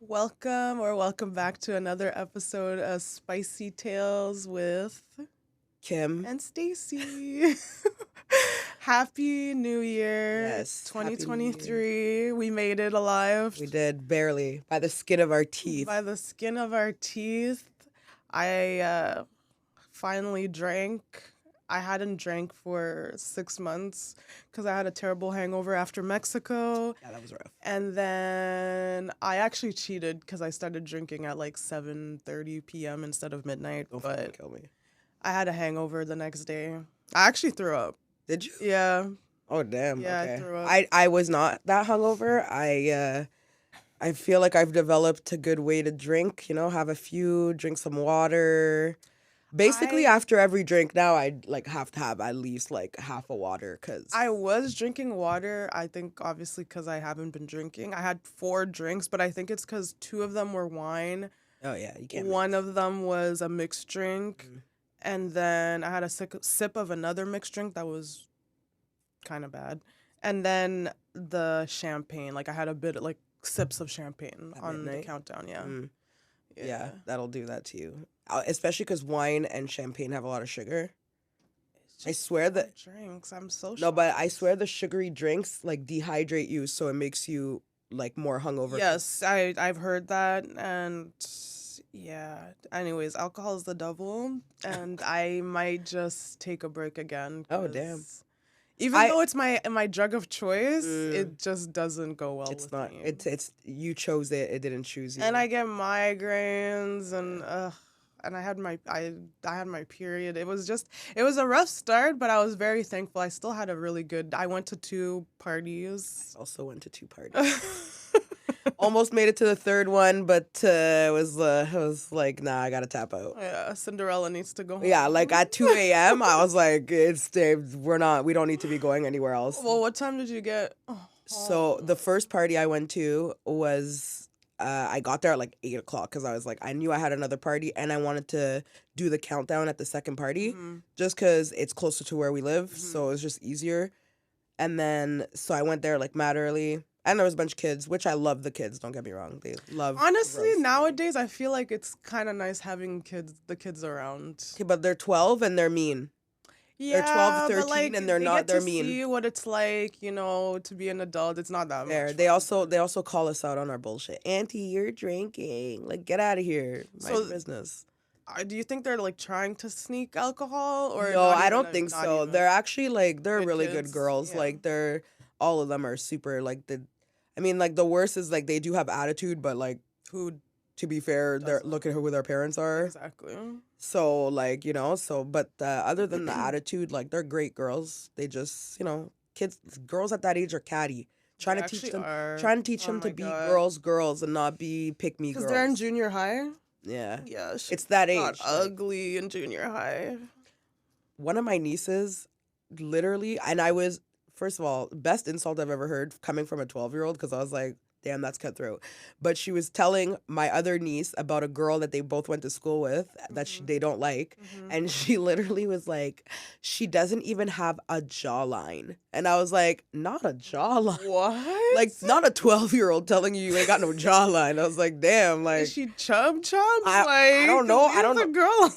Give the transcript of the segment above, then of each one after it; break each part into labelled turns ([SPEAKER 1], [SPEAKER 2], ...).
[SPEAKER 1] Welcome back to another episode of Spicy Tales with
[SPEAKER 2] Kim.
[SPEAKER 1] and Stacy. Happy New Year.
[SPEAKER 2] Yes,
[SPEAKER 1] It's
[SPEAKER 2] Happy New
[SPEAKER 1] 2023. We made it alive.
[SPEAKER 2] We did, barely, by the skin of our teeth.
[SPEAKER 1] By the skin of our teeth. I finally drank. I hadn't drank for 6 months because I had a terrible hangover after Mexico.
[SPEAKER 2] Yeah, that was rough.
[SPEAKER 1] And then I actually cheated because I started drinking at like 7:30 p.m. instead of midnight.
[SPEAKER 2] Don't fucking
[SPEAKER 1] But
[SPEAKER 2] kill me.
[SPEAKER 1] I had a hangover the next day. I actually threw up.
[SPEAKER 2] Did you?
[SPEAKER 1] Yeah.
[SPEAKER 2] Oh, damn.
[SPEAKER 1] Yeah,
[SPEAKER 2] okay.
[SPEAKER 1] I threw up.
[SPEAKER 2] I was not that hungover. I feel like I've developed a good way to drink, have a few, drink some water. Basically, after every drink now, I have to have at least half a water because
[SPEAKER 1] I was drinking water, I think obviously because I haven't been drinking. I had 4 drinks, but I think it's because 2 of them were wine.
[SPEAKER 2] Oh, yeah, you can't.
[SPEAKER 1] One of them was a mixed drink. And then I had a sip of another mixed drink that was kind of bad. And then the champagne, I had a bit of sips of champagne
[SPEAKER 2] At
[SPEAKER 1] on
[SPEAKER 2] midnight?
[SPEAKER 1] the countdown, yeah.
[SPEAKER 2] Yeah, that'll do that to you. Especially because wine and champagne have a lot of sugar. I swear that
[SPEAKER 1] drinks. I'm so
[SPEAKER 2] no, but I swear the sugary drinks dehydrate you, so it makes you more hungover.
[SPEAKER 1] Yes, I've heard that, and yeah. Anyways, alcohol is the devil, and I might just take a break again.
[SPEAKER 2] Oh, damn.
[SPEAKER 1] Even though it's my drug of choice, it just doesn't go well.
[SPEAKER 2] It's
[SPEAKER 1] with
[SPEAKER 2] not.
[SPEAKER 1] me.
[SPEAKER 2] It's you chose it. It didn't choose you.
[SPEAKER 1] And I get migraines, and I had my period. It was a rough start, but I was very thankful. I still had a really good. I went to 2 parties.
[SPEAKER 2] I also went to 2 parties. Almost made it to the third one, but it was nah, I gotta tap out.
[SPEAKER 1] Yeah, Cinderella needs to go home.
[SPEAKER 2] Yeah, at 2 a.m. I was like, we don't need to be going anywhere else.
[SPEAKER 1] Well, what time did you get?
[SPEAKER 2] So the first party I went to was I got there at 8 o'clock because I was I knew I had another party and I wanted to do the countdown at the second party just because it's closer to where we live, so it's just easier. And then so I went there mad early. And there was a bunch of kids, which I love the kids, don't get me wrong. They love
[SPEAKER 1] Honestly, nowadays I feel like it's kind of nice having the kids around.
[SPEAKER 2] Okay, but they're 12 and they're mean.
[SPEAKER 1] Yeah,
[SPEAKER 2] they're 12, 13 and they're not, they're mean.
[SPEAKER 1] See what it's like, to be an adult. It's not that
[SPEAKER 2] Fair.
[SPEAKER 1] much.
[SPEAKER 2] They also call us out on our bullshit. Auntie, you're drinking. Get out of here. Mind business.
[SPEAKER 1] Do you think they're trying to sneak alcohol or
[SPEAKER 2] no? I don't think so. They're actually they're really
[SPEAKER 1] kids.
[SPEAKER 2] Good girls.
[SPEAKER 1] Yeah.
[SPEAKER 2] They're all of them are super the worst is they do have attitude, but who, to be fair, they're look at who their parents are.
[SPEAKER 1] Exactly.
[SPEAKER 2] So but other than the attitude, they're great girls. They just girls at that age are catty. Trying to teach them to be girls and not be pick me girls.
[SPEAKER 1] Because they're in junior high.
[SPEAKER 2] Yeah.
[SPEAKER 1] Yeah.
[SPEAKER 2] It's that age.
[SPEAKER 1] Not ugly in junior high.
[SPEAKER 2] One of my nieces, literally, and I was. First of all, best insult I've ever heard coming from a 12-year-old because I was like, damn, that's cutthroat. But she was telling my other niece about a girl that they both went to school with that they don't like. And she literally was like, she doesn't even have a jawline. And I was like, not a jawline.
[SPEAKER 1] What?
[SPEAKER 2] Not a 12-year-old telling you ain't got no jawline. I was like, damn.
[SPEAKER 1] Is she chub?
[SPEAKER 2] I don't know. I don't know.
[SPEAKER 1] Girl.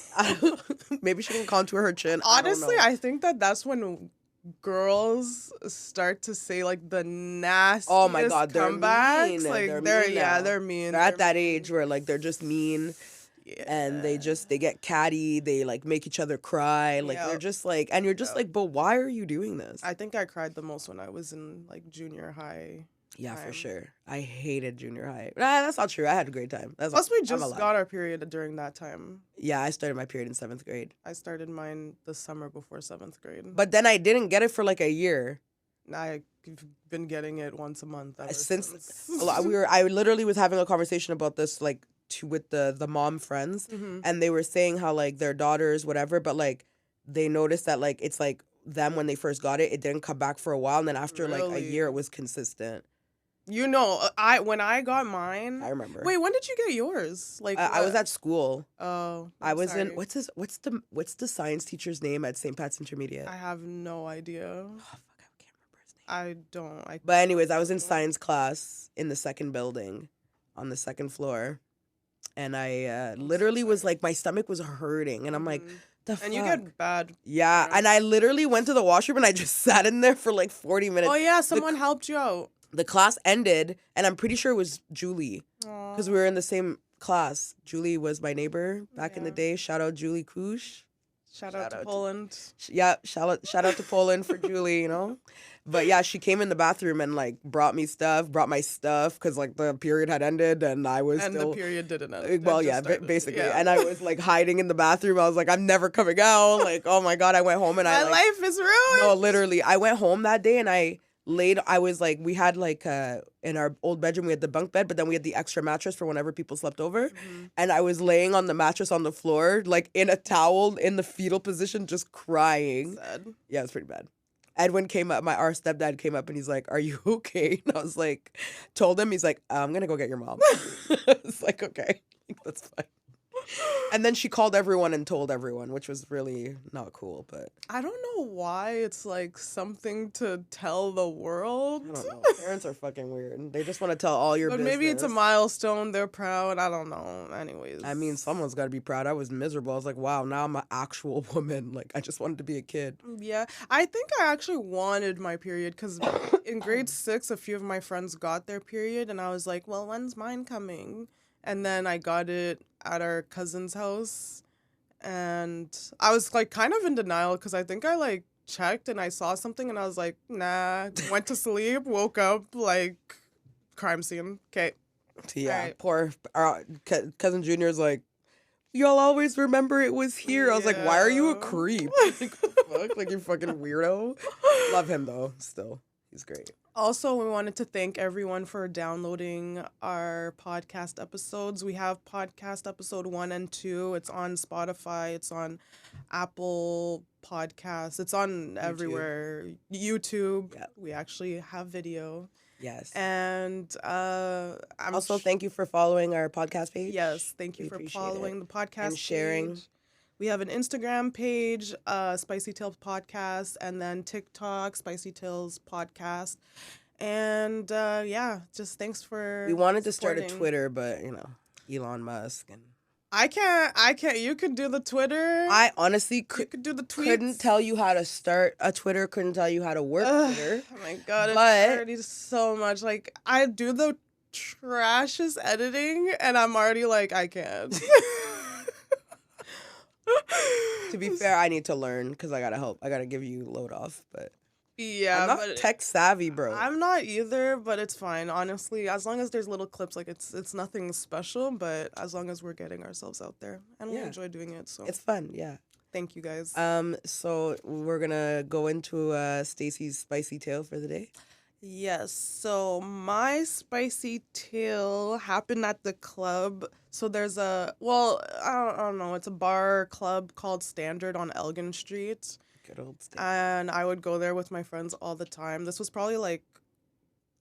[SPEAKER 2] Maybe she can contour her chin.
[SPEAKER 1] Honestly, I think that's when girls start to say the nastiest
[SPEAKER 2] oh my god, they're
[SPEAKER 1] comebacks.
[SPEAKER 2] mean.
[SPEAKER 1] They're mean.
[SPEAKER 2] They're at that age where they're just mean.
[SPEAKER 1] Yeah.
[SPEAKER 2] And they get catty. They make each other cry. They're just and you're just but why are you doing this?
[SPEAKER 1] I think I cried the most when I was in junior high.
[SPEAKER 2] Yeah, for sure. I hated junior high. Nah, that's not true. I had a great time.
[SPEAKER 1] Plus, we just got our period during that time.
[SPEAKER 2] Yeah, I started my period in 7th grade.
[SPEAKER 1] I started mine the summer before 7th grade.
[SPEAKER 2] But then I didn't get it for a year.
[SPEAKER 1] I've been getting it once a month
[SPEAKER 2] since. I literally was having a conversation about this with the mom friends, and they were saying how their daughters whatever, but they noticed that it's them when they first got it, it didn't come back for a while, and then after a year it was consistent.
[SPEAKER 1] When I got mine,
[SPEAKER 2] I remember.
[SPEAKER 1] Wait, when did you get yours?
[SPEAKER 2] I was at school.
[SPEAKER 1] Oh,
[SPEAKER 2] I was in what's the science teacher's name at St. Pat's Intermediate?
[SPEAKER 1] I have no idea.
[SPEAKER 2] Oh fuck, I can't remember his name.
[SPEAKER 1] I don't.
[SPEAKER 2] But anyways, I was in science class in the second building, on the second floor. And I
[SPEAKER 1] I'm
[SPEAKER 2] literally
[SPEAKER 1] so
[SPEAKER 2] was
[SPEAKER 1] sorry.
[SPEAKER 2] like, my stomach was hurting. And I'm like,
[SPEAKER 1] Mhm.
[SPEAKER 2] the fuck?
[SPEAKER 1] And you get bad.
[SPEAKER 2] Yeah. And
[SPEAKER 1] cramps.
[SPEAKER 2] I literally went to the washroom and I just sat in there for like 40 minutes.
[SPEAKER 1] Oh yeah, someone helped you out.
[SPEAKER 2] The class ended, and I'm pretty sure it was Julie because we were in the same class. Julie was my neighbor back in the
[SPEAKER 1] Yeah.
[SPEAKER 2] day. Shout out Julie Kush.
[SPEAKER 1] Shout out
[SPEAKER 2] Shout
[SPEAKER 1] to
[SPEAKER 2] out to-
[SPEAKER 1] Poland.
[SPEAKER 2] Yeah, shout out to Poland for Julie, you know. But yeah, she came in the bathroom and like brought my stuff because like the period had ended and I was
[SPEAKER 1] And
[SPEAKER 2] still.
[SPEAKER 1] the period didn't end.
[SPEAKER 2] Well,
[SPEAKER 1] It just
[SPEAKER 2] yeah,
[SPEAKER 1] started.
[SPEAKER 2] basically,
[SPEAKER 1] Yeah.
[SPEAKER 2] and I was like hiding in the bathroom. I was like, I'm never coming out. Like, oh my god, I went home and
[SPEAKER 1] My
[SPEAKER 2] I like,
[SPEAKER 1] life is ruined.
[SPEAKER 2] no, literally, I went home that day and I was like, we had like in our old bedroom, we had the bunk bed, but then we had the extra mattress for whenever people slept over.
[SPEAKER 1] Mhm.
[SPEAKER 2] And I was laying on the mattress on the floor, like in a towel, in the fetal position, just crying.
[SPEAKER 1] Sad.
[SPEAKER 2] Yeah, it's pretty bad. Edwin came up, our stepdad came up and he's like, are you okay? And I was like, told him, he's like, I'm going to go get your mom. It's like, okay, that's fine. And then she called everyone and told everyone, which was really not cool, but
[SPEAKER 1] I don't know why it's like something to tell the world.
[SPEAKER 2] I don't know. Parents are fucking weird. They just want to tell all your
[SPEAKER 1] But
[SPEAKER 2] business.
[SPEAKER 1] maybe it's a milestone. They're proud. I don't know. Anyways.
[SPEAKER 2] I mean, someone's got to be proud. I was miserable. I was like, wow, now I'm an actual woman. Like, I just wanted to be a kid.
[SPEAKER 1] Yeah. I think I actually wanted my period because in grade 6, a few of my friends got their period. And I was like, well, when's mine coming? And then I got it at our cousin's house. And I was like kind of in denial because I think I like checked and I saw something and I was like, nah, went to sleep, woke up, like, crime scene. Okay.
[SPEAKER 2] Yeah,
[SPEAKER 1] Alright.
[SPEAKER 2] poor cousin Junior's like, y'all always remember it was here. I was like, why are you a
[SPEAKER 1] Yeah.
[SPEAKER 2] creep? Like, what the fuck? Like, you fucking weirdo. Love him, though, still. He's great.
[SPEAKER 1] Also, we wanted to thank everyone for downloading our podcast episodes. We have podcast episode 1 and 2. It's on Spotify. It's on Apple Podcasts. It's on everywhere. YouTube.
[SPEAKER 2] Yep.
[SPEAKER 1] We actually have video.
[SPEAKER 2] Yes.
[SPEAKER 1] And I'm
[SPEAKER 2] Also, thank you for following our podcast page.
[SPEAKER 1] Yes, thank you
[SPEAKER 2] We
[SPEAKER 1] for
[SPEAKER 2] appreciate
[SPEAKER 1] following
[SPEAKER 2] it.
[SPEAKER 1] the podcast
[SPEAKER 2] And sharing.
[SPEAKER 1] page. We have an Instagram page, Spicy Tales Podcast, and then TikTok, Spicy Tales Podcast. And yeah, just thanks for
[SPEAKER 2] We wanted to start a
[SPEAKER 1] supporting.
[SPEAKER 2] Twitter, but, you know, Elon Musk. And
[SPEAKER 1] I can't. You could do the Twitter.
[SPEAKER 2] I honestly
[SPEAKER 1] you could do the tweets.
[SPEAKER 2] couldn't tell you how to start a Twitter, couldn't tell you how to work Twitter.
[SPEAKER 1] Oh my God, it's
[SPEAKER 2] But-
[SPEAKER 1] already so much. Like, I do the trashest editing, and I'm already like, I can't.
[SPEAKER 2] To be fair, I need to learn because I gotta help. I gotta give you load off, but
[SPEAKER 1] Yeah,
[SPEAKER 2] I'm not
[SPEAKER 1] but
[SPEAKER 2] tech savvy, bro.
[SPEAKER 1] I'm not either, but it's fine. Honestly, as long as there's little clips, like it's nothing special, but as long as we're getting ourselves out there and we
[SPEAKER 2] Yeah.
[SPEAKER 1] enjoy doing it, so
[SPEAKER 2] It's fun, yeah.
[SPEAKER 1] thank you guys.
[SPEAKER 2] So we're gonna go into Stacy's spicy tale for the day.
[SPEAKER 1] Yes, so my spicy tale happened at the club. So there's I don't know, it's a bar club called Standard on Elgin Street.
[SPEAKER 2] Good old Stacy.
[SPEAKER 1] And I would go there with my friends all the time. This was probably like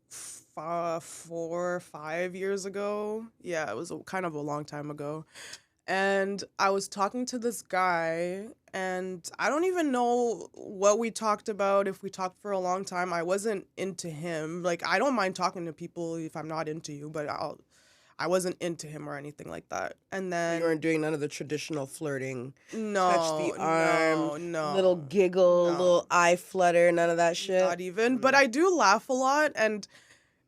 [SPEAKER 1] 4 or 5 years ago. Yeah, it was kind of a long time ago. And I was talking to this guy, and I don't even know what we talked about, if we talked for a long time. I wasn't into him. Like, I don't mind talking to people if I'm not into you, but I wasn't into him or anything like that. And then
[SPEAKER 2] You weren't doing none of the traditional flirting.
[SPEAKER 1] no,
[SPEAKER 2] touch the arm,
[SPEAKER 1] no,
[SPEAKER 2] Little giggle,
[SPEAKER 1] no.
[SPEAKER 2] little eye flutter, none of that shit.
[SPEAKER 1] Not even. But I do laugh a lot, and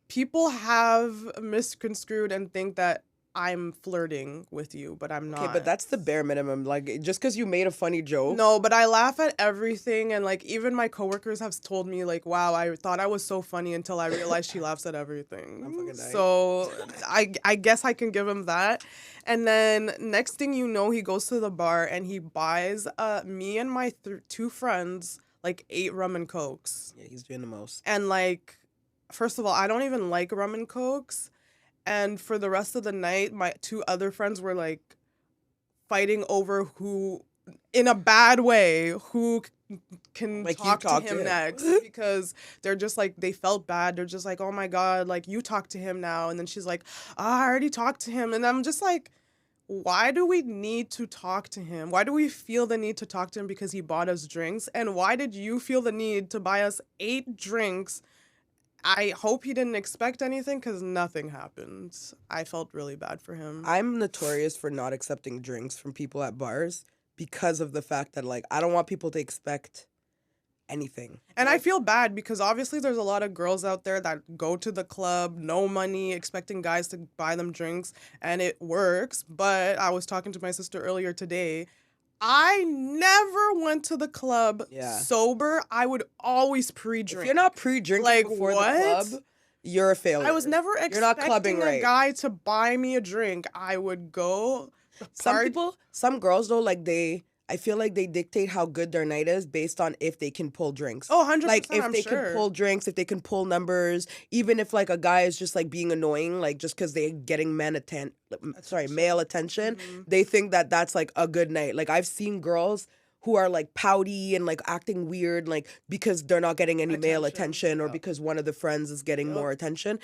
[SPEAKER 1] people have misconstrued and think that I'm flirting with you, but I'm not.
[SPEAKER 2] Okay, but that's the bare minimum. Like, just because you made a funny joke.
[SPEAKER 1] No, but I laugh at everything, and like even my coworkers have told me like, "Wow, I thought I was so funny until I realized she laughs at everything."
[SPEAKER 2] I'm fucking dying.
[SPEAKER 1] So I guess I can give him that. And then next thing you know, he goes to the bar and he buys me and my 2 friends like 8 rum and cokes.
[SPEAKER 2] Yeah, he's doing the most.
[SPEAKER 1] And like, first of all, I don't even like rum and cokes. And for the rest of the night, my 2 other friends were like fighting over who, in a bad way, who can
[SPEAKER 2] Like, you
[SPEAKER 1] talk
[SPEAKER 2] talk
[SPEAKER 1] to
[SPEAKER 2] to
[SPEAKER 1] him
[SPEAKER 2] him.
[SPEAKER 1] next, because they're just like, they felt bad. They're just like, oh my God, like, you talk to him now. And then she's like, I already talked to him. And I'm just like, why do we need to talk to him? Why do we feel the need to talk to him because he bought us drinks? And why did you feel the need to buy us 8 drinks I hope he didn't expect anything because nothing happened. I felt really bad for him.
[SPEAKER 2] I'm notorious for not accepting drinks from people at bars because of the fact that, like, I don't want people to expect anything.
[SPEAKER 1] And I feel bad because obviously there's a lot of girls out there that go to the club, no money, expecting guys to buy them drinks, and it works. But I was talking to my sister earlier today. I never went to the club sober. I would always pre-drink.
[SPEAKER 2] If you're not pre-drinking before the club, you're a failure.
[SPEAKER 1] I was never expecting a guy to buy me a drink. I would go.
[SPEAKER 2] Some girls though, like I feel like they dictate how good their night is based on if they can pull drinks.
[SPEAKER 1] Oh, 100%,
[SPEAKER 2] like if they can pull drinks, if they can pull numbers, even if like a guy is just like being annoying, like just because they're getting male attention, they think that that's like a good night. Like I've seen girls who are like pouty and like acting weird, like because they're not getting any male attention or because one of the friends is getting more attention.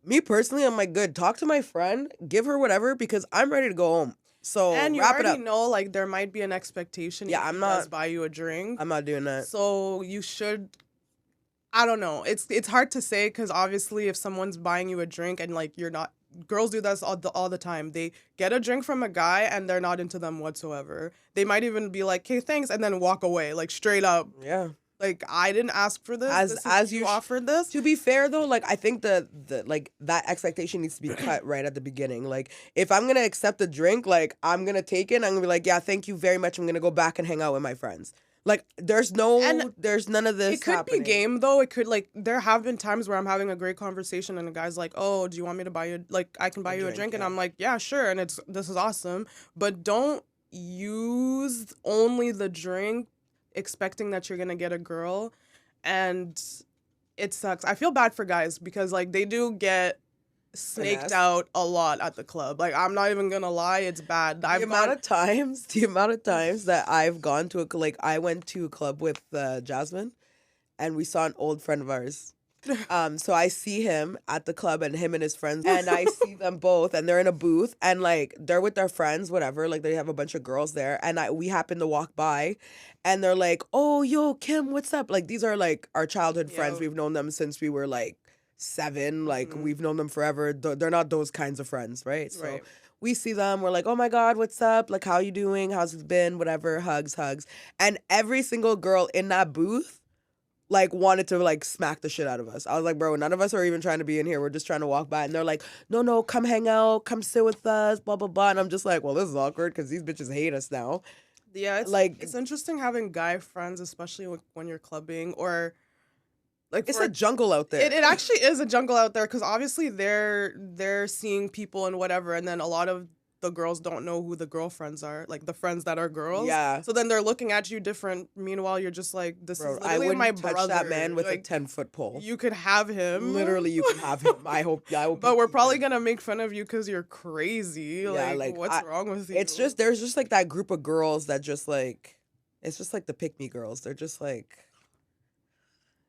[SPEAKER 2] Me personally, I'm like, good, talk to my friend, give her whatever because I'm ready to go home. So
[SPEAKER 1] and you
[SPEAKER 2] wrap it
[SPEAKER 1] already
[SPEAKER 2] up.
[SPEAKER 1] know like there might be an expectation.
[SPEAKER 2] Yeah,
[SPEAKER 1] I'm not buy you a drink.
[SPEAKER 2] I'm not doing that.
[SPEAKER 1] So you should. I don't know. It's hard to say because obviously if someone's buying you a drink and like you're not. Girls do this all the time. They get a drink from a guy and they're not into them whatsoever. They might even be like, "Okay, thanks," and then walk away like straight up.
[SPEAKER 2] Yeah.
[SPEAKER 1] Like I didn't ask for this. As you offered this.
[SPEAKER 2] To be fair though, like I think the like that expectation needs to be cut right at the beginning. Like if I'm gonna accept a drink, like I'm gonna take it. And I'm gonna be like, yeah, thank you very much. I'm gonna go back and hang out with my friends. Like there's none of this.
[SPEAKER 1] It could
[SPEAKER 2] happening.
[SPEAKER 1] be game though. It could like there have been times where I'm having a great conversation and the guy's like, "Oh, do you want me to buy you like I can buy you a drink?" And I'm like, "Yeah, sure." And this is awesome, but don't use only the drink expecting that you're gonna get a girl. And it sucks. I feel bad for guys because like they do get snaked out a lot at the club. Like I'm not even gonna lie, it's bad. The amount of times
[SPEAKER 2] that I've gone to I went to a club with Jasmine, and we saw an old friend of ours. So I see him at the club and him and his friends, and I see them both, and they're in a booth, and like they're with their friends, whatever. Like they have a bunch of girls there, and we happen to walk by, and they're like, "Oh, yo, Kim, what's up?" Like these are like our childhood friends. We've known them since we were like 7. Like we've known them forever. They're not those kinds of friends, right? So we see them. We're like, "Oh my God, what's up? Like, how you doing? How's it been? Whatever. Hugs." And every single girl in that booth like wanted to like smack the shit out of us. I was like, bro, none of us are even trying to be in here. We're just trying to walk by. And they're like, no, come hang out, come sit with us, blah, blah, blah. And I'm just like, well, this is awkward because these bitches hate us now.
[SPEAKER 1] Yeah, it's interesting having guy friends, especially when you're clubbing or like
[SPEAKER 2] it's a jungle out there.
[SPEAKER 1] It actually is a jungle out there because obviously they're seeing people and whatever, and then a lot of the girls don't know who the girlfriends are, like the friends that are girls.
[SPEAKER 2] Yeah.
[SPEAKER 1] So then they're looking at you different. Meanwhile, you're just like, this is literally my brother.
[SPEAKER 2] I wouldn't touch that man with
[SPEAKER 1] like,
[SPEAKER 2] a 10-foot pole.
[SPEAKER 1] You could have him.
[SPEAKER 2] Literally, you can have him. I hope.
[SPEAKER 1] But we're probably gonna make fun of you because you're crazy.
[SPEAKER 2] Yeah,
[SPEAKER 1] like what's wrong with you?
[SPEAKER 2] It's just there's just like that group of girls that just like, it's just like the pick-me girls. They're just like.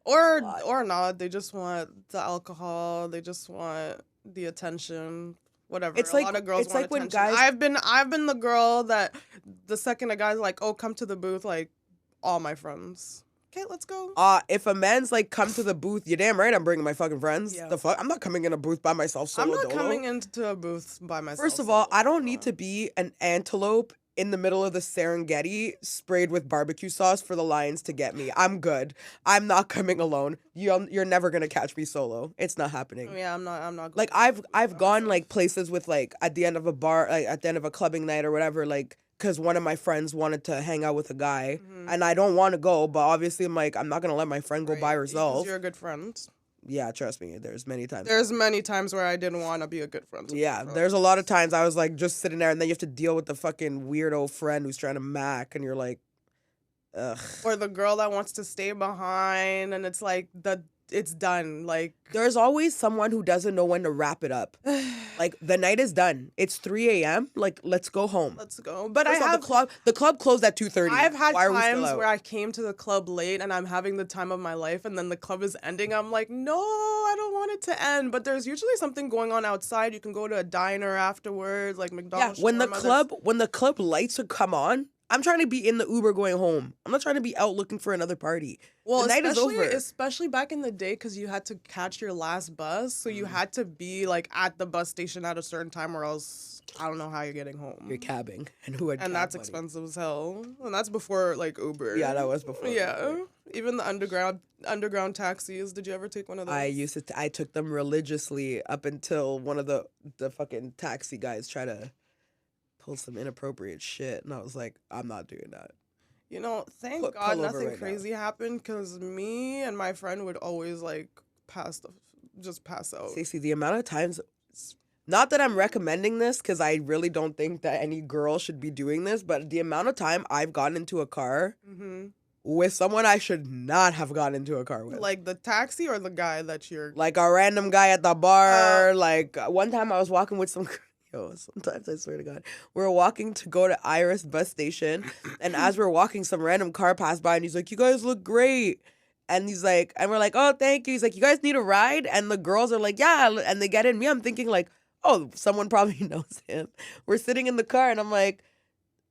[SPEAKER 1] Or not. They just want the alcohol. They just want the attention. Whatever.
[SPEAKER 2] It's
[SPEAKER 1] a lot of girls want attention. I've been the girl that the second a guy's like, "Oh, come to the booth," like all my friends. Okay, let's go.
[SPEAKER 2] If a man's like, "Come to the booth," you're damn right I'm bringing my fucking friends.
[SPEAKER 1] Yeah.
[SPEAKER 2] The fuck? I'm not coming in a booth by myself solo.
[SPEAKER 1] I'm not coming into a booth by myself.
[SPEAKER 2] First of all, I don't need to be an antelope in the middle of the Serengeti sprayed with barbecue sauce for the lions to get me. I'm good. I'm not coming alone. You're never gonna catch me solo. It's not happening.
[SPEAKER 1] Yeah, I'm not.
[SPEAKER 2] Like I've gone like places with like at the end of a bar, like at the end of a clubbing night or whatever, like because one of my friends wanted to hang out with a guy, and I don't want to go, but obviously I'm like I'm not gonna let my friend go by herself.
[SPEAKER 1] Because you're a good friend.
[SPEAKER 2] Yeah, trust me. There's many times.
[SPEAKER 1] There's many times where I didn't want to be a good friend.
[SPEAKER 2] Yeah, there's a lot of times I was like just sitting there, and then you have to deal with the fucking weirdo friend who's trying to mac, and you're like, ugh.
[SPEAKER 1] Or the girl that wants to stay behind, and it's like it's done. Like
[SPEAKER 2] there's always someone who doesn't know when to wrap it up. Like the night is done. It's 3 a.m. Like let's go home.
[SPEAKER 1] Let's go. But
[SPEAKER 2] the club closed at 2:30.
[SPEAKER 1] I've had times where I came to the club late and I'm having the time of my life, and then the club is ending. I'm like, no, I don't want it to end. But there's usually something going on outside. You can go to a diner afterwards, like McDonald's.
[SPEAKER 2] Yeah, when the club lights would come on, I'm trying to be in the Uber going home. I'm not trying to be out looking for another party.
[SPEAKER 1] Well,
[SPEAKER 2] the night is over.
[SPEAKER 1] Especially back in the day, because you had to catch your last bus, so you had to be like at the bus station at a certain time, or else I don't know how you're getting home.
[SPEAKER 2] You're cabbing, and who had
[SPEAKER 1] and
[SPEAKER 2] cab
[SPEAKER 1] that's
[SPEAKER 2] money?
[SPEAKER 1] expensive as hell, and that's before like Uber.
[SPEAKER 2] Yeah, that was before.
[SPEAKER 1] Yeah,
[SPEAKER 2] Uber.
[SPEAKER 1] even the underground taxis. Did you ever take one of those?
[SPEAKER 2] I took them religiously up until one of the fucking taxi guys tried to pull some inappropriate shit, and I was like, I'm not doing that.
[SPEAKER 1] You know, thank
[SPEAKER 2] Pull
[SPEAKER 1] God
[SPEAKER 2] over
[SPEAKER 1] nothing
[SPEAKER 2] right
[SPEAKER 1] crazy happened, because me and my friend would always like just pass out.
[SPEAKER 2] Stacey, the amount of times, not that I'm recommending this, because I really don't think that any girl should be doing this, but the amount of time I've gotten into a car with someone I should not have gotten into a car with.
[SPEAKER 1] Like the taxi or the guy that you're...
[SPEAKER 2] Like a random guy at the bar. Like one time I was walking with some... Yo, sometimes I swear to God. We were walking to go to Iris bus station, and as we're walking, some random car passed by, and he's like, you guys look great. And he's like, and we're like, oh, thank you. He's like, you guys need a ride? And the girls are like, yeah. And they get in. Me, I'm thinking like, oh, someone probably knows him. We're sitting in the car, and I'm like,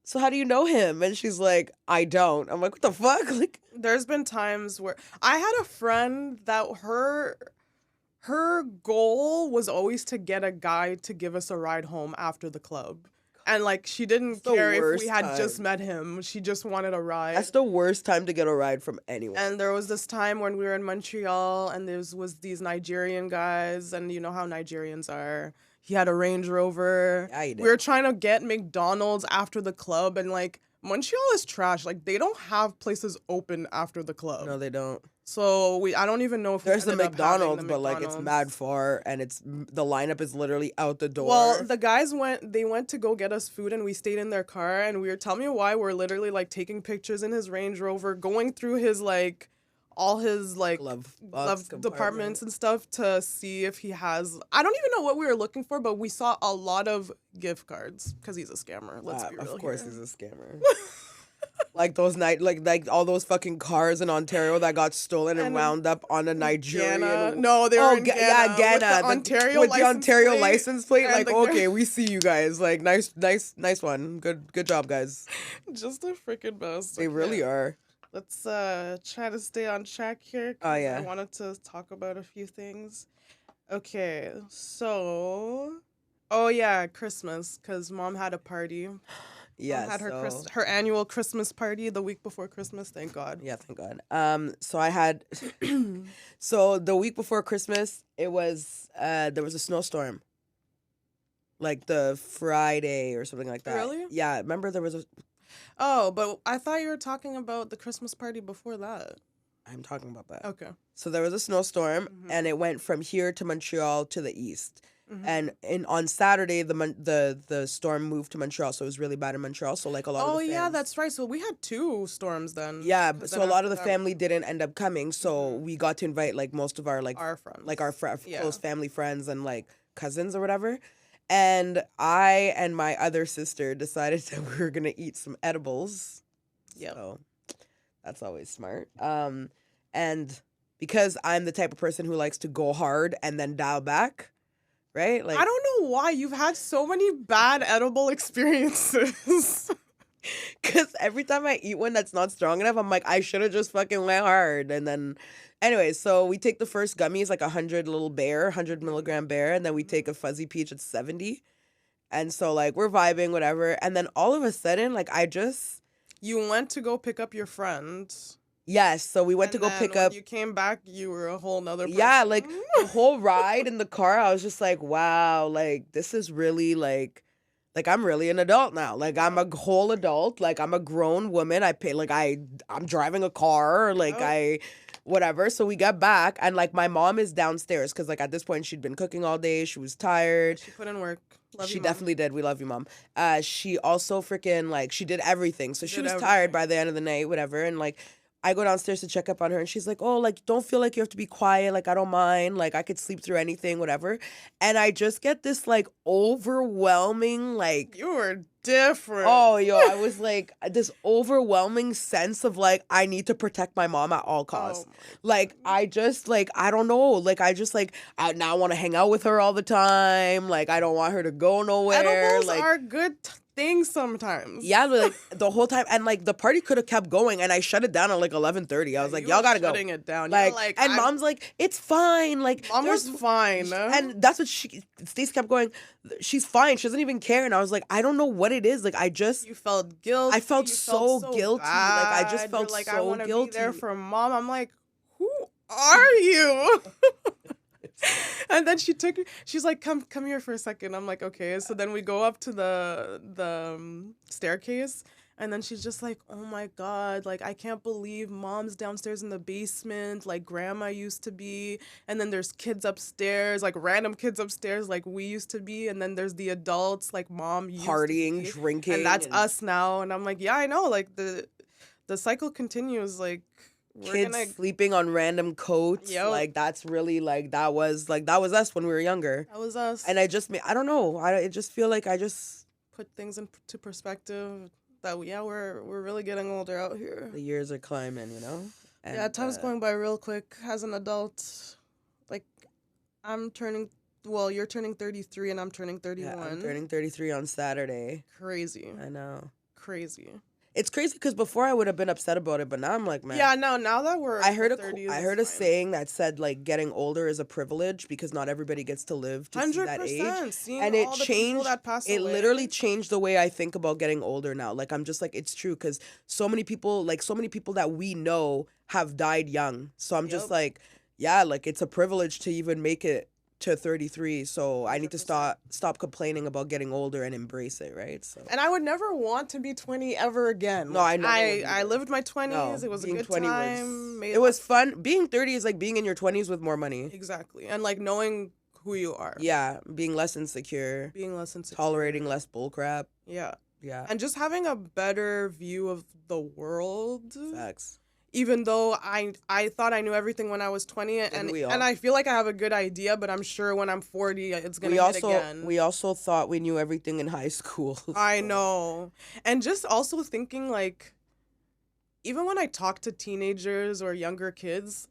[SPEAKER 2] so how do you know him? And she's like, I don't. I'm like, what the fuck? Like,
[SPEAKER 1] there's been times where I had a friend that her goal was always to get a guy to give us a ride home after the club. And, like, she didn't care if we had just met him. She just wanted a ride.
[SPEAKER 2] That's the worst time to get a ride from anyone.
[SPEAKER 1] And there was this time when we were in Montreal, and there was these Nigerian guys, and you know how Nigerians are. He had a Range Rover.
[SPEAKER 2] Yeah, he did.
[SPEAKER 1] We were trying to get McDonald's after the club, and, like, Montreal is trash. Like, they don't have places open after the club.
[SPEAKER 2] No, they don't.
[SPEAKER 1] So I don't even know if
[SPEAKER 2] there's the
[SPEAKER 1] ended up
[SPEAKER 2] McDonald's,
[SPEAKER 1] having
[SPEAKER 2] but like it's mad far, and the lineup is literally out the door.
[SPEAKER 1] Well, the guys went to go get us food, and we stayed in their car, and we were telling me why we're literally like taking pictures in his Range Rover, going through his like all his like
[SPEAKER 2] glove
[SPEAKER 1] departments and stuff to see if he has. I don't even know what we were looking for, but we saw a lot of gift cards because he's a scammer. Let's be real.
[SPEAKER 2] Of course, he's a scammer. Like those like all those fucking cars in Ontario that got stolen and wound up on a Nigerian.
[SPEAKER 1] No, they were in Ghana.
[SPEAKER 2] Yeah, Ghana.
[SPEAKER 1] With
[SPEAKER 2] the Ontario license plate. Like,
[SPEAKER 1] okay,
[SPEAKER 2] we see you guys. Like, nice one. Good job, guys.
[SPEAKER 1] Just a freaking mess.
[SPEAKER 2] They really are.
[SPEAKER 1] Let's try to stay on track here.
[SPEAKER 2] Oh yeah.
[SPEAKER 1] I wanted to talk about a few things. Okay, so Christmas, because Mom had a party.
[SPEAKER 2] Yeah,
[SPEAKER 1] had her annual Christmas party the week before Christmas. Thank God.
[SPEAKER 2] Yeah, thank God. So I had, so the week before Christmas, it was there was a snowstorm. Like the Friday or something like that.
[SPEAKER 1] Really?
[SPEAKER 2] Yeah, remember there was a.
[SPEAKER 1] Oh, but I thought you were talking about the Christmas party before that.
[SPEAKER 2] I'm talking about that.
[SPEAKER 1] Okay.
[SPEAKER 2] So there was a snowstorm, and it went from here to Montreal to the east. And on Saturday, the storm moved to Montreal, so it was really bad in Montreal. So like a lot of the
[SPEAKER 1] yeah, that's right. So we had 2 storms then.
[SPEAKER 2] Yeah, so a lot of the family didn't end up coming. So we got to invite like most of our
[SPEAKER 1] our friends,
[SPEAKER 2] like our close family friends and like cousins or whatever. And I and my other sister decided that we were gonna eat some edibles.
[SPEAKER 1] Yeah,
[SPEAKER 2] so that's always smart. And because I'm the type of person who likes to go hard and then dial back. Right? Like,
[SPEAKER 1] I don't know why you've had so many bad edible experiences.
[SPEAKER 2] Because every time I eat one that's not strong enough, I'm like, I should have just fucking went hard. And then, anyway, so we take the first gummies, like 100 milligram bear, and then we take a fuzzy peach at 70. And so, like, we're vibing, whatever. And then all of a sudden, like,
[SPEAKER 1] You went to go pick up your friend.
[SPEAKER 2] Yes, so we went to go pick up.
[SPEAKER 1] You came back, you were a whole nother person.
[SPEAKER 2] Yeah, like the whole ride in the car, I was just like, wow, like this is really like I'm really an adult now. Like I'm a whole adult. Like I'm a grown woman. I'm driving a car. Like whatever. So we got back, and like my mom is downstairs because like at this point she'd been cooking all day. She was tired.
[SPEAKER 1] She put in work.
[SPEAKER 2] She definitely did. We love you, Mom. She also freaking like she did everything. So she was tired by the end of the night, whatever, and like. I go downstairs to check up on her, and she's like, oh, like, don't feel like you have to be quiet. Like, I don't mind. Like, I could sleep through anything, whatever. And I just get this, like, overwhelming, like...
[SPEAKER 1] You were different.
[SPEAKER 2] Oh, yo, I was, like, this overwhelming sense of, like, I need to protect my mom at all costs. Like, I just, like, I don't know. Like, I just, like, I now want to hang out with her all the time. Like, I don't want her to go nowhere.
[SPEAKER 1] Edibles
[SPEAKER 2] like,
[SPEAKER 1] are good... thing sometimes.
[SPEAKER 2] Yeah, like the whole time, and like the party could have kept going, and I shut it down at like 11:30. I was like,
[SPEAKER 1] You
[SPEAKER 2] y'all
[SPEAKER 1] were
[SPEAKER 2] gotta go.
[SPEAKER 1] shutting it down.
[SPEAKER 2] Like, and mom's like, it's fine. Like,
[SPEAKER 1] Mom was fine,
[SPEAKER 2] and that's what Stacey kept going. She's fine. She doesn't even care. And I was like, I don't know what it is. Like,
[SPEAKER 1] you felt guilty.
[SPEAKER 2] I felt so guilty.
[SPEAKER 1] Bad.
[SPEAKER 2] Like, I just felt
[SPEAKER 1] You're like,
[SPEAKER 2] so
[SPEAKER 1] I want to
[SPEAKER 2] guilty.
[SPEAKER 1] be there for mom. I'm like, who are you? And then she's like, come here for a second. I'm like, okay. So then we go up to the staircase, and then she's just like, oh my God, like, I can't believe mom's downstairs in the basement, like grandma used to be. And then there's kids upstairs, like random kids upstairs, like we used to be. And then there's the adults, like mom used
[SPEAKER 2] partying,
[SPEAKER 1] to be.
[SPEAKER 2] drinking.
[SPEAKER 1] And that's us now. And I'm like, yeah, I know. Like the cycle continues. Like,
[SPEAKER 2] kids sleeping on random coats.
[SPEAKER 1] Yep.
[SPEAKER 2] Like, that's really that was us when we were younger.
[SPEAKER 1] That was us.
[SPEAKER 2] And I don't know. I just feel like I just
[SPEAKER 1] put things into perspective. That we're really getting older out here.
[SPEAKER 2] The years are climbing, you know? And,
[SPEAKER 1] yeah, time's going by real quick. As an adult, like, you're turning 33 and I'm turning 31.
[SPEAKER 2] Yeah, I'm turning 33 on Saturday.
[SPEAKER 1] Crazy.
[SPEAKER 2] I know.
[SPEAKER 1] Crazy.
[SPEAKER 2] It's crazy because before I would have been upset about it, but now I'm like, man.
[SPEAKER 1] Yeah, no, now that we're
[SPEAKER 2] I heard
[SPEAKER 1] a
[SPEAKER 2] saying that said, like, getting older is a privilege because not everybody gets to live to see that age.
[SPEAKER 1] 100%.
[SPEAKER 2] And it changed.
[SPEAKER 1] It
[SPEAKER 2] literally changed the way I think about getting older now. Like, I'm just like, it's true because so many people that we know have died young. So I'm just like, yeah, like, it's a privilege to even make it to 33, so I need to stop complaining about getting older and embrace it, right? So.
[SPEAKER 1] And I would never want to be 20 ever again.
[SPEAKER 2] No, I know.
[SPEAKER 1] I lived my 20s. No, it was a good time.
[SPEAKER 2] It was fun. Being 30 is like being in your 20s with more money.
[SPEAKER 1] Exactly. And like knowing who you are.
[SPEAKER 2] Yeah, being less insecure. Tolerating less bullcrap.
[SPEAKER 1] Yeah.
[SPEAKER 2] Yeah.
[SPEAKER 1] And just having a better view of the world.
[SPEAKER 2] Facts.
[SPEAKER 1] Even though I thought I knew everything when I was 20, and I feel like I have a good idea, but I'm sure when I'm 40, it's going to hit again.
[SPEAKER 2] We also thought we knew everything in high school. So.
[SPEAKER 1] I know. And just also thinking, like, even when I talk to teenagers or younger kids,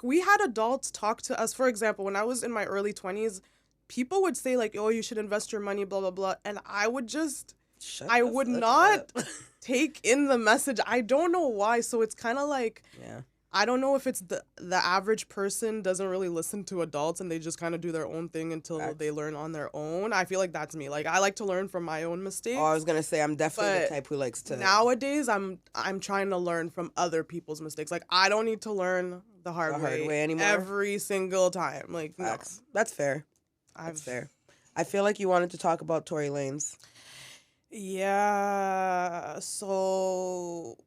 [SPEAKER 1] we had adults talk to us. For example, when I was in my early 20s, people would say, like, oh, you should invest your money, blah, blah, blah. And I would just... I would not take in the message. I don't know why. So it's kind of like, I don't know if it's the average person doesn't really listen to adults and they just kind of do their own thing until they learn on their own. I feel like that's me. Like, I like to learn from my own mistakes.
[SPEAKER 2] Oh, I was going to say, I'm definitely the type who likes to.
[SPEAKER 1] Nowadays, I'm trying to learn from other people's mistakes. Like, I don't need to learn the hard way anymore. Every single time. Like,
[SPEAKER 2] facts. No. That's fair. That's fair. I feel like you wanted to talk about Tory Lanez.
[SPEAKER 1] Yeah, so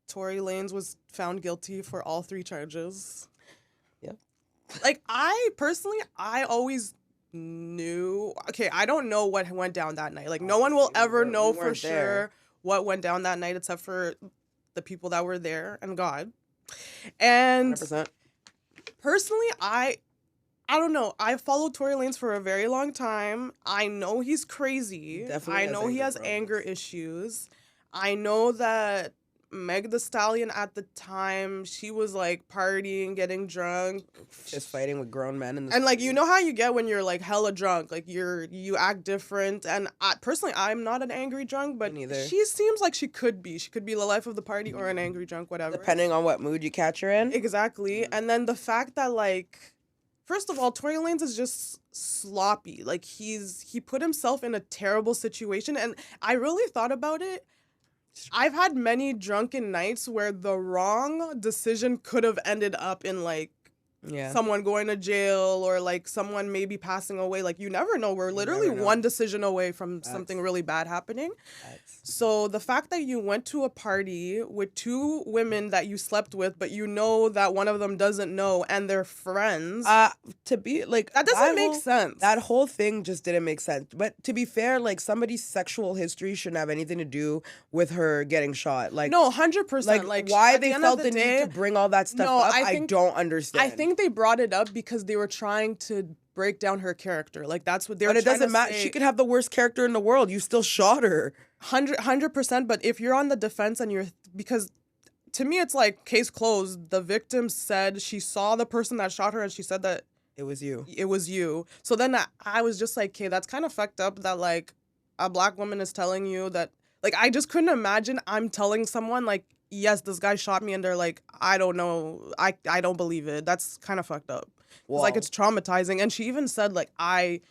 [SPEAKER 1] Tory Lanez was found guilty for all 3 charges.
[SPEAKER 2] Yep.
[SPEAKER 1] Like, I always knew. Okay, I don't know what went down that night. Like, no one will ever know for sure what went down that night except for the people that were there and God. And
[SPEAKER 2] 100%.
[SPEAKER 1] Personally, I don't know. I've followed Tory Lanez for a very long time. I know he's crazy. I know he has anger issues. I know that Meg Thee Stallion at the time, she was like partying, getting drunk.
[SPEAKER 2] Just fighting with grown men.
[SPEAKER 1] And like, you know how you get when you're like hella drunk. Like you act different. And personally, I'm not an angry drunk, but she seems like she could be. She could be the life of the party or an angry drunk, whatever.
[SPEAKER 2] Depending on what mood you catch her in.
[SPEAKER 1] Exactly. Mm-hmm. And then the fact that like... First of all, Tory Lanez is just sloppy. Like, he put himself in a terrible situation. And I really thought about it. I've had many drunken nights where the wrong decision could have ended up in, like, someone going to jail or, like, someone maybe passing away. Like, you never know. We're literally one decision away from something really bad happening. So the fact that you went to a party with 2 women that you slept with, but you know that one of them doesn't know and they're friends.
[SPEAKER 2] To be like...
[SPEAKER 1] That doesn't make sense.
[SPEAKER 2] That whole thing just didn't make sense. But to be fair, like, somebody's sexual history shouldn't have anything to do with her getting shot. Like,
[SPEAKER 1] no, 100%. Like
[SPEAKER 2] why they felt the need to bring all that stuff up, I don't understand.
[SPEAKER 1] I think they brought it up because they were trying to break down her character. Like, that's what they were trying to say.
[SPEAKER 2] But it doesn't matter. She could have the worst character in the world. You still shot her.
[SPEAKER 1] 100%. But if you're on the defense and because to me, it's like case closed. The victim said she saw the person that shot her and she said that
[SPEAKER 2] it was you.
[SPEAKER 1] It was you. So then I was just like, okay, that's kind of fucked up that like a black woman is telling you that, like, I just couldn't imagine I'm telling someone, like, yes, this guy shot me, and they're like, I don't know, I don't believe it. That's kind of fucked up. It's like, it's traumatizing. And she even said, like, I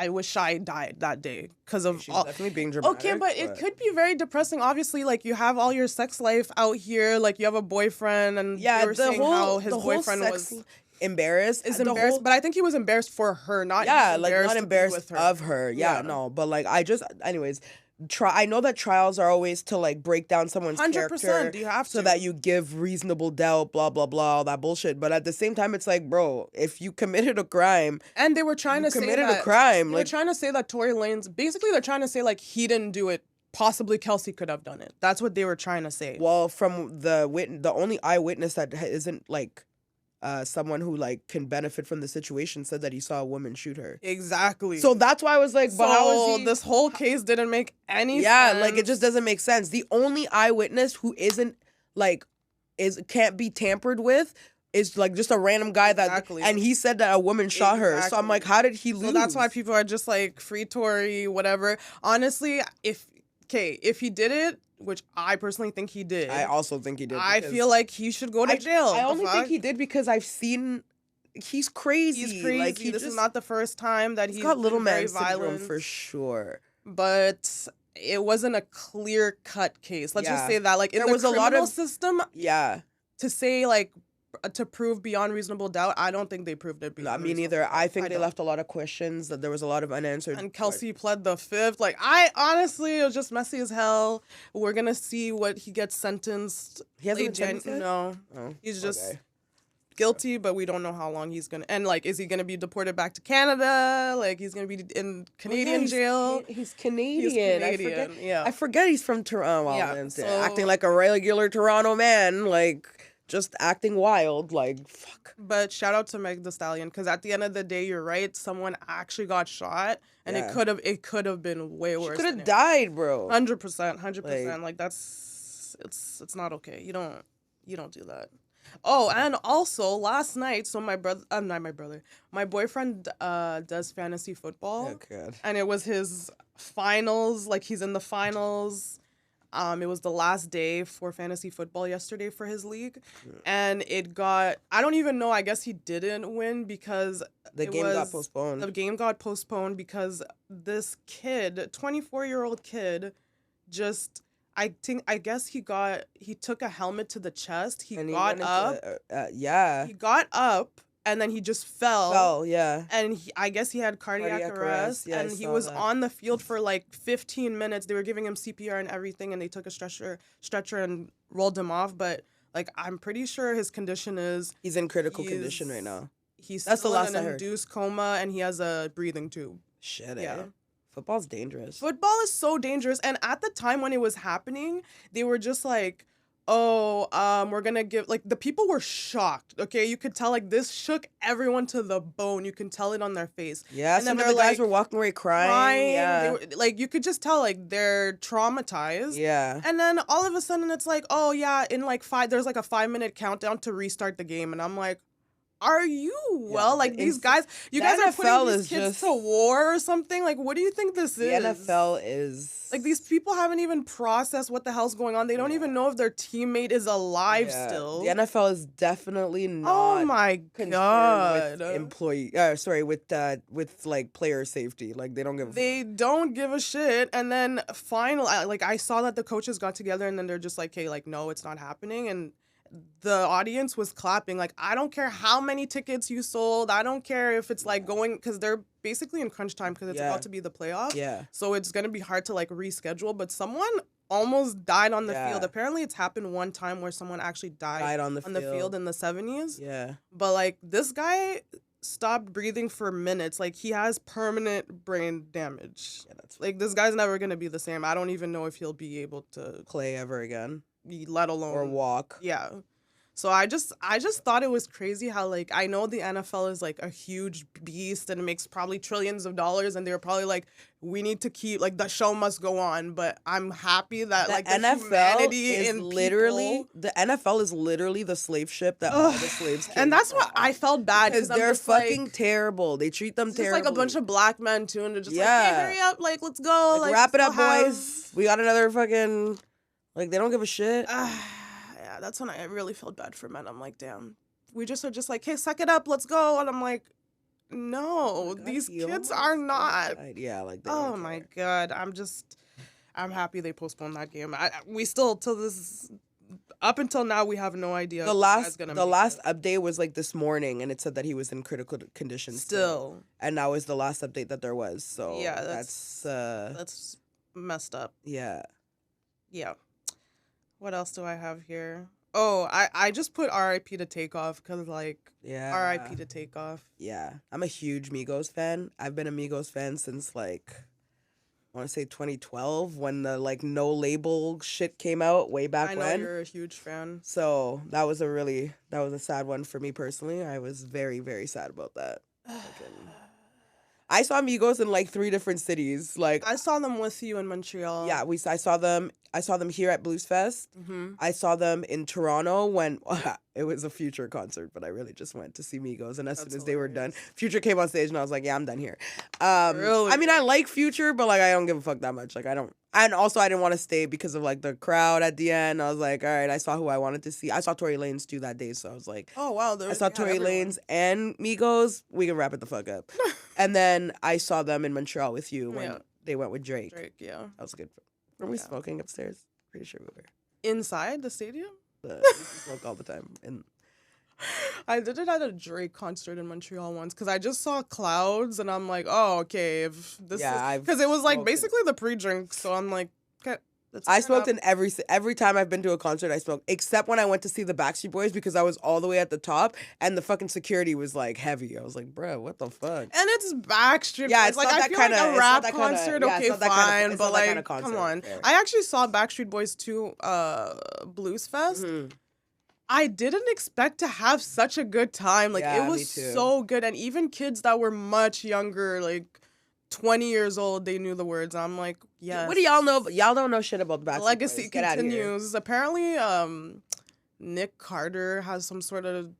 [SPEAKER 1] wish I died that day because of
[SPEAKER 2] She's definitely being dramatic.
[SPEAKER 1] Okay, but it could be very depressing. Obviously, like, you have all your sex life out here. Like, you have a boyfriend, and you were saying how his boyfriend was
[SPEAKER 2] embarrassed.
[SPEAKER 1] But I think he was embarrassed for her, not
[SPEAKER 2] not embarrassed
[SPEAKER 1] with her.
[SPEAKER 2] of her. Yeah, no, but like anyways. I know that trials are always to like break down someone's
[SPEAKER 1] 100%,
[SPEAKER 2] character,
[SPEAKER 1] you have
[SPEAKER 2] so
[SPEAKER 1] to.
[SPEAKER 2] that you give reasonable doubt, blah blah blah, all that bullshit. But at the same time, it's like, bro, if you committed a crime,
[SPEAKER 1] and they were trying to say that
[SPEAKER 2] crime,
[SPEAKER 1] they're trying to say that Tory Lanez, basically, they're trying to say like he didn't do it. Possibly Kelsey could have done it. That's what they were trying to say.
[SPEAKER 2] Well, from the only eyewitness that isn't like someone who like can benefit from the situation said that he saw a woman shoot her.
[SPEAKER 1] Exactly.
[SPEAKER 2] So that's why I was like, but how is he...
[SPEAKER 1] this whole case didn't make any sense.
[SPEAKER 2] Yeah, like it just doesn't make sense. The only eyewitness who isn't like can't be tampered with is like just a random guy and he said that a woman shot her. So I'm like, how did he lose?
[SPEAKER 1] So that's why people are just like free Tory, whatever. Honestly, if he did it, which I personally think he did.
[SPEAKER 2] I also think he did.
[SPEAKER 1] I feel like he should go to jail.
[SPEAKER 2] I only think he did because I've seen he's crazy.
[SPEAKER 1] He's crazy.
[SPEAKER 2] Like,
[SPEAKER 1] this is not the first time that he's
[SPEAKER 2] got little man
[SPEAKER 1] syndrome
[SPEAKER 2] for sure.
[SPEAKER 1] But it wasn't a clear-cut case. Let's just say that. Like, in the criminal system, to say, like, to prove beyond reasonable doubt, I don't think they proved it beyond
[SPEAKER 2] me neither. I think they left a lot of questions, that there was a lot of unanswered.
[SPEAKER 1] And Kelsey pled the fifth. Like, I honestly, it was just messy as hell. We're going to see what he gets sentenced.
[SPEAKER 2] He hasn't been sentenced yet?
[SPEAKER 1] No. Oh, he's just guilty, but we don't know how long he's going to. And, like, is he going to be deported back to Canada? Like, he's going to be in Canadian jail?
[SPEAKER 2] He's Canadian.
[SPEAKER 1] I
[SPEAKER 2] forget he's from Toronto. Acting like a regular Toronto man, like... just acting wild, like, fuck.
[SPEAKER 1] But shout out to Meg Thee Stallion, because at the end of the day, you're right. Someone actually got shot, and it could have been way worse.
[SPEAKER 2] She could have died, bro.
[SPEAKER 1] 100%. Like, that's it's not okay. You don't do that. Oh, and also last night, so my boyfriend does fantasy football.
[SPEAKER 2] Oh God.
[SPEAKER 1] And it was his finals. Like, he's in the finals. It was the last day for fantasy football yesterday for his league. And it got, I don't even know, I guess he didn't win because
[SPEAKER 2] the game got postponed.
[SPEAKER 1] The game got postponed because this kid, 24-year-old kid, just, I guess he took a helmet to the chest. He got up. He got up. And then he just fell. And I guess he had cardiac arrest.
[SPEAKER 2] Yeah,
[SPEAKER 1] and he was on the field for like 15 minutes. They were giving him CPR and everything. And they took a stretcher and rolled him off. But like, I'm pretty sure his condition is...
[SPEAKER 2] He's in critical condition right now.
[SPEAKER 1] That's still in an induced coma. And he has a breathing tube.
[SPEAKER 2] Shit, Football's dangerous.
[SPEAKER 1] Football is so dangerous. And at the time when it was happening, they were just like... we're gonna give, like, the people were shocked, okay? You could tell, like, this shook everyone to the bone. You can tell it on their face.
[SPEAKER 2] Yeah, and some of the guys were walking away crying. Yeah.
[SPEAKER 1] Like, you could just tell, like, they're traumatized.
[SPEAKER 2] Yeah.
[SPEAKER 1] And then all of a sudden it's like, oh, yeah, in, like, there's, like, a 5-minute countdown to restart the game. And I'm like, are you well? Like, these guys, you guys are putting these kids to war or something? Like, what do you think this is?
[SPEAKER 2] The NFL is...
[SPEAKER 1] Like, these people haven't even processed what the hell's going on. They don't even know if their teammate is alive still.
[SPEAKER 2] The NFL is definitely not.
[SPEAKER 1] Oh my God.
[SPEAKER 2] With like player safety. Like, they don't give
[SPEAKER 1] a shit. And then finally, like, I saw that the coaches got together and then they're just like, hey, like, no, it's not happening. And the audience was clapping. Like, I don't care how many tickets you sold. I don't care if it's like going, because they're basically in crunch time because it's about to be the playoff.
[SPEAKER 2] Yeah.
[SPEAKER 1] So it's going to be hard to like reschedule. But someone almost died on the field. Apparently it's happened one time where someone actually died on the field in the 70s.
[SPEAKER 2] Yeah.
[SPEAKER 1] But like, this guy stopped breathing for minutes. Like, he has permanent brain damage. Yeah, like, this guy's never going to be the same. I don't even know if he'll be able to
[SPEAKER 2] play ever again.
[SPEAKER 1] Let alone
[SPEAKER 2] or walk.
[SPEAKER 1] Yeah. So I just thought it was crazy how, like, I know the NFL is like a huge beast and it makes probably trillions of dollars, and they were probably like, we need to keep, like, the show must go on. But I'm happy that like the humanity in people,
[SPEAKER 2] the NFL is literally the slave ship that all the slaves came
[SPEAKER 1] and that's
[SPEAKER 2] from.
[SPEAKER 1] what I felt bad
[SPEAKER 2] Because they're fucking terrible. They treat them
[SPEAKER 1] It's
[SPEAKER 2] terribly.
[SPEAKER 1] just like a bunch of black men too, and they're just like, hey, hurry up, like, let's go, like,
[SPEAKER 2] wrap it up,
[SPEAKER 1] still
[SPEAKER 2] boys. We got another fucking, like, they don't give a shit.
[SPEAKER 1] Yeah, that's when I really felt bad for men. I'm like, damn, we just are just like, hey, suck it up, let's go, and I'm like, no, these kids are not.
[SPEAKER 2] Yeah, like,
[SPEAKER 1] oh my god, I'm happy they postponed that game. We still till this. Up until now, we have no idea.
[SPEAKER 2] The last update was like this morning, and it said that he was in critical condition still. And that was the last update that there was. So
[SPEAKER 1] yeah, that's messed up.
[SPEAKER 2] Yeah.
[SPEAKER 1] Yeah. What else do I have here? Oh, I just put R.I.P. to Takeoff because, like, R.I.P. to Takeoff.
[SPEAKER 2] Yeah, I'm a huge Migos fan. I've been a Migos fan since, like, I want to say 2012 when the, like, no label shit came out way back when.
[SPEAKER 1] I know you're a huge fan.
[SPEAKER 2] So that was a sad one for me personally. I was very, very sad about that. I saw Migos in like 3 different cities. Like,
[SPEAKER 1] I saw them with you in Montreal.
[SPEAKER 2] Yeah, I saw them here at Blues Fest.
[SPEAKER 1] Mm-hmm.
[SPEAKER 2] I saw them in Toronto when it was a Future concert, but I really just went to see Migos. And as soon as they were done, Future came on stage, and I was like, yeah, I'm done here.
[SPEAKER 1] Really?
[SPEAKER 2] I mean, I like Future, but like I don't give a fuck that much. Like I don't. And also, I didn't want to stay because of like the crowd at the end. I was like, all right, I saw who I wanted to see. I saw Tory Lanez too that day, so I was like,
[SPEAKER 1] oh wow,
[SPEAKER 2] I saw Tory Lanez and Migos. We can wrap it the fuck up. And then I saw them in Montreal with you when they went with Drake.
[SPEAKER 1] Yeah,
[SPEAKER 2] that was good. Were we smoking upstairs? Pretty sure we were.
[SPEAKER 1] Inside the stadium?
[SPEAKER 2] We smoke all the time. And
[SPEAKER 1] I did it at a Drake concert in Montreal once because I just saw clouds and I'm like, oh, okay. If this is because it was like basically the pre-drink, so I'm like, okay.
[SPEAKER 2] I smoked in every time I've been to a concert. I smoked, except when I went to see the Backstreet Boys because I was all the way at the top and the fucking security was like heavy. I was like, bro, what the fuck? And
[SPEAKER 1] it's Backstreet.
[SPEAKER 2] Yeah, it's
[SPEAKER 1] like
[SPEAKER 2] not
[SPEAKER 1] I
[SPEAKER 2] that
[SPEAKER 1] feel
[SPEAKER 2] kind
[SPEAKER 1] like
[SPEAKER 2] of
[SPEAKER 1] a rap concert. Okay, fine, but like,
[SPEAKER 2] come
[SPEAKER 1] on. I actually saw Backstreet Boys too, Blues Fest.
[SPEAKER 2] Mm-hmm.
[SPEAKER 1] I didn't expect to have such a good time. Like it was so good, and even kids that were much younger, like 20 years old, they knew the words. I'm like, yes.
[SPEAKER 2] What do y'all know? Y'all don't know shit about the Backstreet
[SPEAKER 1] Legacy
[SPEAKER 2] Boys. Get
[SPEAKER 1] continues. Apparently, Nick Carter has some sort of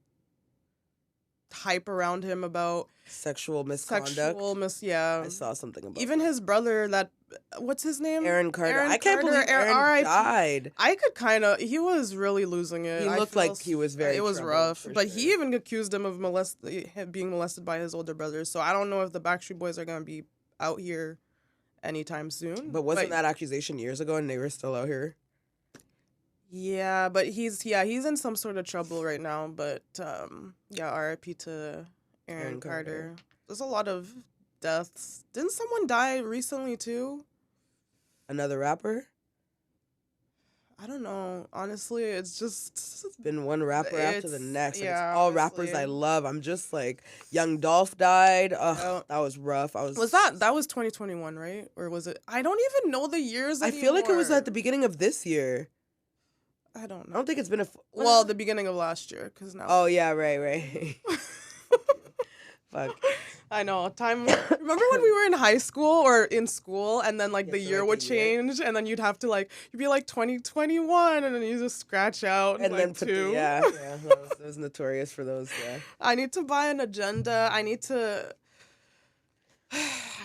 [SPEAKER 1] hype around him about
[SPEAKER 2] sexual misconduct.
[SPEAKER 1] I
[SPEAKER 2] saw something about
[SPEAKER 1] even his brother. What's his name?
[SPEAKER 2] Aaron Carter. I can't believe Aaron died.
[SPEAKER 1] I could kind of. He was really losing it.
[SPEAKER 2] He looked like he was very.
[SPEAKER 1] It was rough, but he even accused him of being molested by his older brother. So I don't know if the Backstreet Boys are gonna be out here anytime soon.
[SPEAKER 2] But wasn't that accusation years ago and they were still out here?
[SPEAKER 1] Yeah, but he's in some sort of trouble right now. But R.I.P. to Aaron Carter. There's a lot of deaths. Didn't someone die recently too?
[SPEAKER 2] Another rapper?
[SPEAKER 1] I don't know. Honestly, it's
[SPEAKER 2] been one rapper after the next. And it's all rappers I love. I'm just like, Young Dolph died. Ugh, that was rough. That
[SPEAKER 1] was 2021, right? Or was it? I don't even know the years anymore.
[SPEAKER 2] I feel like it was at the beginning of this year.
[SPEAKER 1] I don't know.
[SPEAKER 2] I don't think it's been
[SPEAKER 1] the beginning of last year, because now.
[SPEAKER 2] Oh yeah, right. Fuck.
[SPEAKER 1] I know. Remember when we were in high school or in school, and then like the year would change, and then you'd have to you'd be like 2021, and then you just scratch out
[SPEAKER 2] and then put 2. That was notorious for those. Yeah.
[SPEAKER 1] I need to buy an agenda.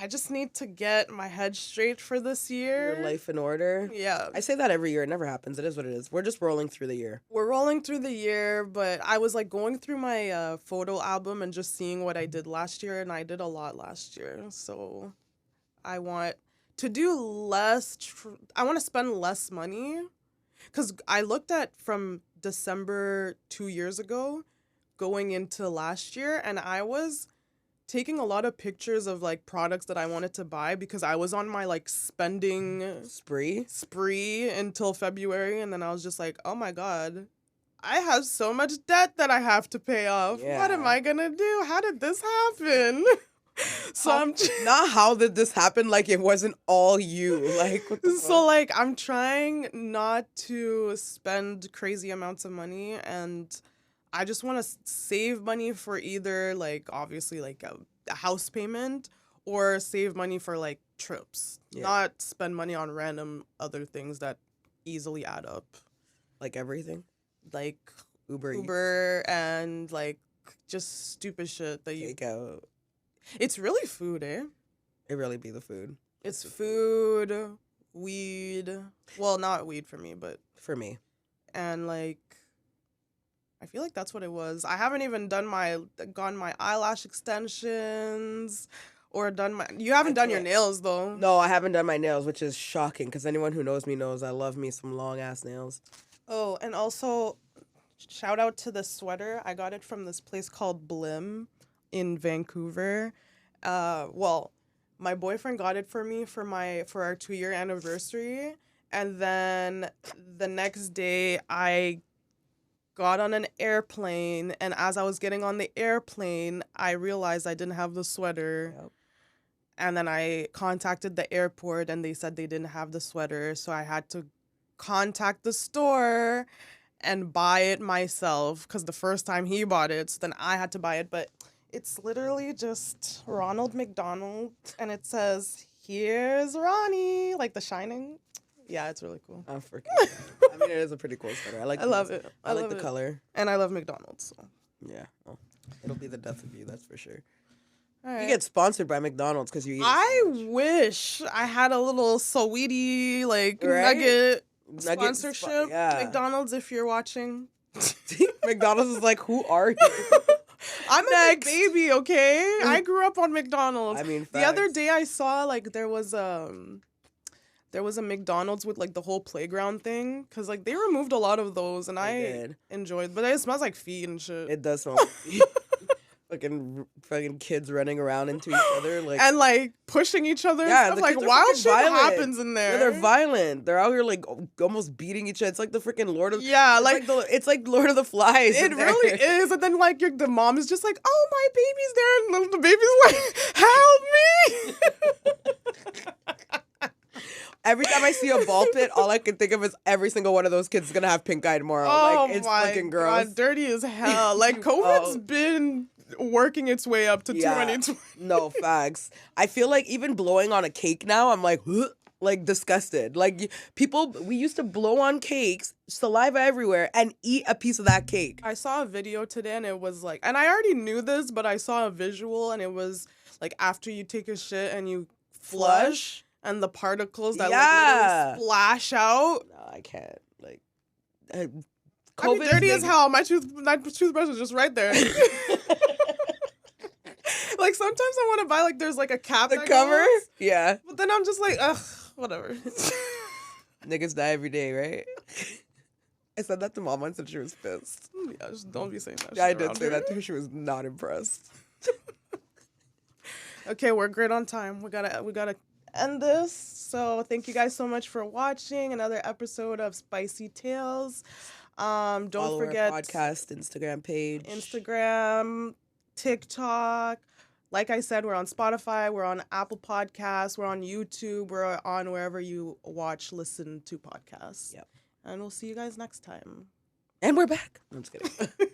[SPEAKER 1] I just need to get my head straight for this year.
[SPEAKER 2] Your life in order.
[SPEAKER 1] Yeah.
[SPEAKER 2] I say that every year. It never happens. It is what it is. We're just rolling through the year.
[SPEAKER 1] We're rolling through the year, but I was like going through my photo album and just seeing what I did last year, and I did a lot last year. So I want to do less. I want to spend less money, because I looked at from December 2 years ago going into last year, and I was taking a lot of pictures of like products that I wanted to buy because I was on my like spending spree until February, and then I was just like, oh my god, I have so much debt that I have to pay off. Yeah. What am I gonna do? How did this happen? So
[SPEAKER 2] not how did this happen? Like it wasn't all you. Like what the
[SPEAKER 1] so like I'm trying not to spend crazy amounts of money, and I just want to save money for either like obviously like a house payment or save money for like trips.
[SPEAKER 2] Yeah.
[SPEAKER 1] Not spend money on random other things that easily add up.
[SPEAKER 2] Like everything?
[SPEAKER 1] Like
[SPEAKER 2] Uber
[SPEAKER 1] Uber and like just stupid shit that
[SPEAKER 2] Take out.
[SPEAKER 1] It's really food, eh?
[SPEAKER 2] It really be the food.
[SPEAKER 1] It's food, weed. Well, not weed for me, but
[SPEAKER 2] For me.
[SPEAKER 1] and like I feel like that's what it was. I haven't even gone my eyelash extensions or done my. You haven't done your nails though.
[SPEAKER 2] No, I haven't done my nails, which is shocking because anyone who knows me knows I love me some long ass nails.
[SPEAKER 1] Oh, and also shout out to the sweater. I got it from this place called Blim in Vancouver. Well, my boyfriend got it for me for our 2-year anniversary, and then the next day I got on an airplane, and as I was getting on the airplane, I realized I didn't have the sweater.
[SPEAKER 2] Yep.
[SPEAKER 1] And then I contacted the airport, and they said they didn't have the sweater, so I had to contact the store and buy it myself because the first time he bought it, so then I had to buy it. But it's literally just Ronald McDonald, and it says, "Here's Ronnie," like The Shining. Yeah, it's really cool.
[SPEAKER 2] I'm freaking. I mean, it is a pretty cool sweater. I
[SPEAKER 1] love it.
[SPEAKER 2] I like the color.
[SPEAKER 1] And I love McDonald's. So.
[SPEAKER 2] Yeah. Well, it'll be the death of you, that's for sure.
[SPEAKER 1] All right.
[SPEAKER 2] You get sponsored by McDonald's because you eat.
[SPEAKER 1] I wish I had a little sweetie like
[SPEAKER 2] Right?
[SPEAKER 1] nugget
[SPEAKER 2] Nugget
[SPEAKER 1] sponsorship.
[SPEAKER 2] yeah.
[SPEAKER 1] McDonald's, if you're watching.
[SPEAKER 2] McDonald's is like, who are you?
[SPEAKER 1] I'm a big baby, okay? I grew up on McDonald's.
[SPEAKER 2] I mean,
[SPEAKER 1] the other
[SPEAKER 2] facts.
[SPEAKER 1] day I saw like there was a McDonald's with like the whole playground thing because like they removed a lot of those and I
[SPEAKER 2] did.
[SPEAKER 1] enjoyed, but it smells like feet and shit.
[SPEAKER 2] It does smell. fucking kids running around into each other like
[SPEAKER 1] and like pushing each other.
[SPEAKER 2] Yeah,
[SPEAKER 1] and
[SPEAKER 2] the
[SPEAKER 1] stuff. Like
[SPEAKER 2] kids are
[SPEAKER 1] wild
[SPEAKER 2] freaking
[SPEAKER 1] shit
[SPEAKER 2] violent.
[SPEAKER 1] happens in there.
[SPEAKER 2] Yeah, they're violent. They're out here like almost beating each other. It's like the freaking Lord of
[SPEAKER 1] Yeah,
[SPEAKER 2] it's like Lord of the Flies.
[SPEAKER 1] It
[SPEAKER 2] in there.
[SPEAKER 1] really is. And then like the mom is just like, "Oh, my baby's there," and the baby's like, "Help me!"
[SPEAKER 2] Every time I see a ball pit, all I can think of is every single one of those kids is gonna have pink eye tomorrow.
[SPEAKER 1] Oh
[SPEAKER 2] like it's
[SPEAKER 1] my
[SPEAKER 2] fucking gross.
[SPEAKER 1] God, dirty as hell. Like COVID's been working its way up to 2020.
[SPEAKER 2] No facts. I feel like even blowing on a cake now, I'm like, like disgusted. Like we used to blow on cakes, saliva everywhere, and eat a piece of that cake.
[SPEAKER 1] I saw a video today and it was like, and I already knew this, but I saw a visual and it was like after you take a shit and you flush and the particles that like literally splash out.
[SPEAKER 2] No, I can't. Like,
[SPEAKER 1] I mean, dirty as hell. My toothbrush is just right there. Like sometimes I want to buy like there's like a cap.
[SPEAKER 2] The
[SPEAKER 1] that
[SPEAKER 2] cover?
[SPEAKER 1] goes,
[SPEAKER 2] Yeah.
[SPEAKER 1] but then I'm just like, ugh, whatever.
[SPEAKER 2] Niggas die every day, right? I said that to mom once and she was pissed.
[SPEAKER 1] Yeah, just don't be saying that.
[SPEAKER 2] Yeah, I
[SPEAKER 1] shit
[SPEAKER 2] did
[SPEAKER 1] around
[SPEAKER 2] say
[SPEAKER 1] her.
[SPEAKER 2] that to her. She was not impressed.
[SPEAKER 1] Okay, we're great on time. We gotta end this. So thank you guys so much for watching another episode of Spicy Tales. Don't
[SPEAKER 2] Follow
[SPEAKER 1] forget
[SPEAKER 2] our podcast, Instagram page.
[SPEAKER 1] Instagram, TikTok. Like I said, we're on Spotify, we're on Apple Podcasts, we're on YouTube, we're on wherever you listen to podcasts.
[SPEAKER 2] Yep.
[SPEAKER 1] And we'll see you guys next time.
[SPEAKER 2] And we're back. I'm just kidding.